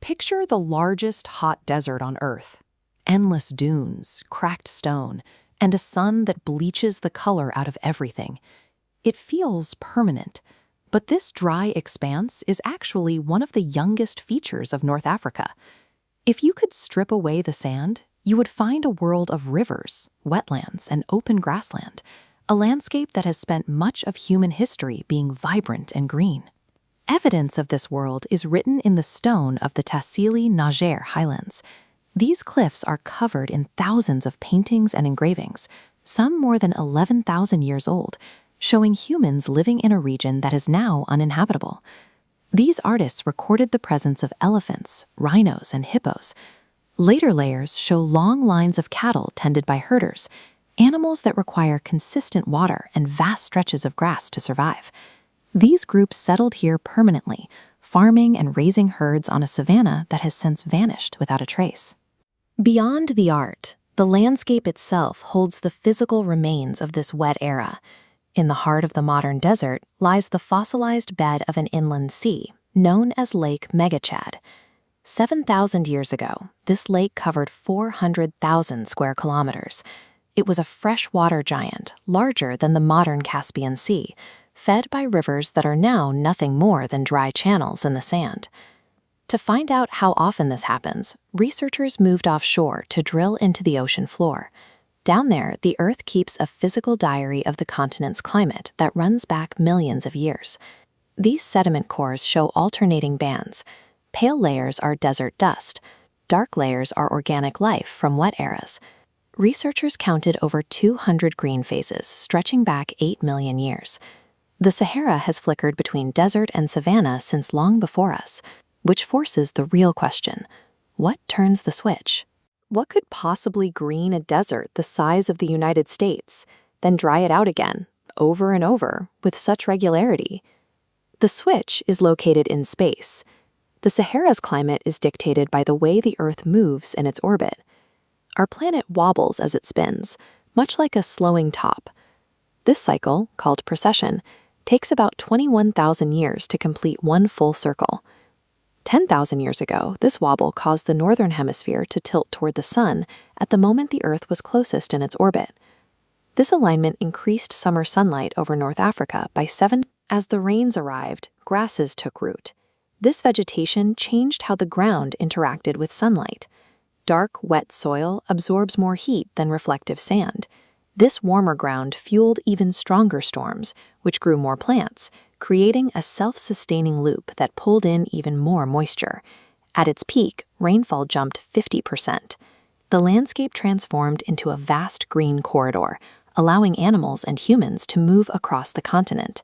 Picture the largest hot desert on Earth. Endless dunes, cracked stone, and a sun that bleaches the color out of everything. It feels permanent, but this dry expanse is actually one of the youngest features of North Africa. If you could strip away the sand, you would find a world of rivers, wetlands, and open grassland, a landscape that has spent much of human history being vibrant and green. Evidence of this world is written in the stone of the Tassili highlands. These cliffs are covered in thousands of paintings and engravings, some more than 11,000 years old, showing humans living in a region that is now uninhabitable. These artists recorded the presence of elephants, rhinos, and hippos. Later layers show long lines of cattle tended by herders, animals that require consistent water and vast stretches of grass to survive. These groups settled here permanently, farming and raising herds on a savannah that has since vanished without a trace. Beyond the art, the landscape itself holds the physical remains of this wet era. In the heart of the modern desert lies the fossilized bed of an inland sea, known as Lake Megachad. 7,000 years ago, this lake covered 400,000 square kilometers. It was a freshwater giant, larger than the modern Caspian Sea, fed by rivers that are now nothing more than dry channels in the sand. To find out how often this happens, researchers moved offshore to drill into the ocean floor. Down there, the Earth keeps a physical diary of the continent's climate that runs back millions of years. These sediment cores show alternating bands. Pale layers are desert dust. Dark layers are organic life from wet eras. Researchers counted over 200 green phases stretching back 8 million years. The Sahara has flickered between desert and savanna since long before us, which forces the real question: what turns the switch? What could possibly green a desert the size of the United States, then dry it out again, over and over, with such regularity? The switch is located in space. The Sahara's climate is dictated by the way the Earth moves in its orbit. Our planet wobbles as it spins, much like a slowing top. This cycle, called precession, takes about 21,000 years to complete one full circle. 10,000 years ago, this wobble caused the northern hemisphere to tilt toward the sun at the moment the Earth was closest in its orbit. This alignment increased summer sunlight over North Africa by 7. As the rains arrived, grasses took root. This vegetation changed how the ground interacted with sunlight. Dark, wet soil absorbs more heat than reflective sand. This warmer ground fueled even stronger storms, which grew more plants, creating a self-sustaining loop that pulled in even more moisture. At its peak, rainfall jumped 50%. The landscape transformed into a vast green corridor, allowing animals and humans to move across the continent.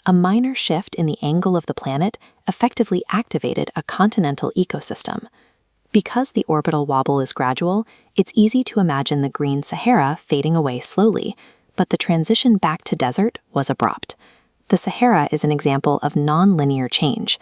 A minor shift in the angle of the planet effectively activated a continental ecosystem. Because the orbital wobble is gradual, it's easy to imagine the Green Sahara fading away slowly, but the transition back to desert was abrupt. The Sahara is an example of non-linear change.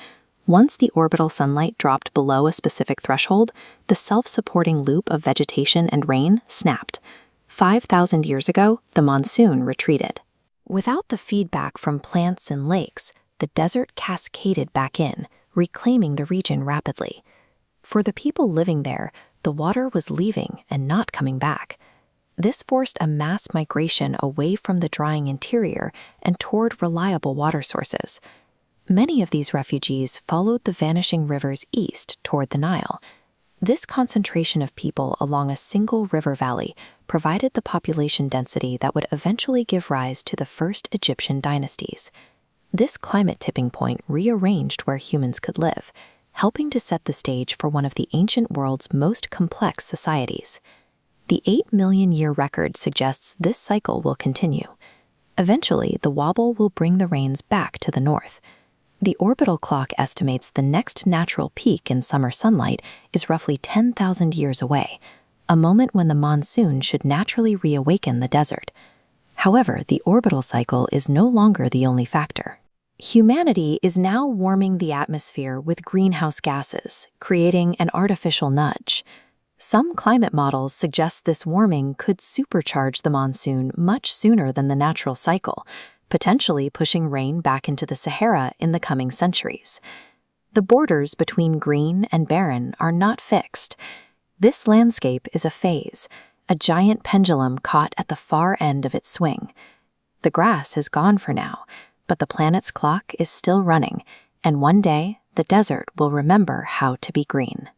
Once the orbital sunlight dropped below a specific threshold, the self-supporting loop of vegetation and rain snapped. 5,000 years ago, the monsoon retreated. Without the feedback from plants and lakes, the desert cascaded back in, reclaiming the region rapidly. For the people living there, the water was leaving and not coming back. This forced a mass migration away from the drying interior and toward reliable water sources. Many of these refugees followed the vanishing rivers east toward the Nile. This concentration of people along a single river valley provided the population density that would eventually give rise to the first Egyptian dynasties. This climate tipping point rearranged where humans could live, helping to set the stage for one of the ancient world's most complex societies. The 8 million year record suggests this cycle will continue. Eventually, the wobble will bring the rains back to the north. The orbital clock estimates the next natural peak in summer sunlight is roughly 10,000 years away, a moment when the monsoon should naturally reawaken the desert. However, the orbital cycle is no longer the only factor. Humanity is now warming the atmosphere with greenhouse gases, creating an artificial nudge. Some climate models suggest this warming could supercharge the monsoon much sooner than the natural cycle, potentially pushing rain back into the Sahara in the coming centuries. The borders between green and barren are not fixed. This landscape is a phase, a giant pendulum caught at the far end of its swing. The grass is gone for now, but the planet's clock is still running, and one day the desert will remember how to be green.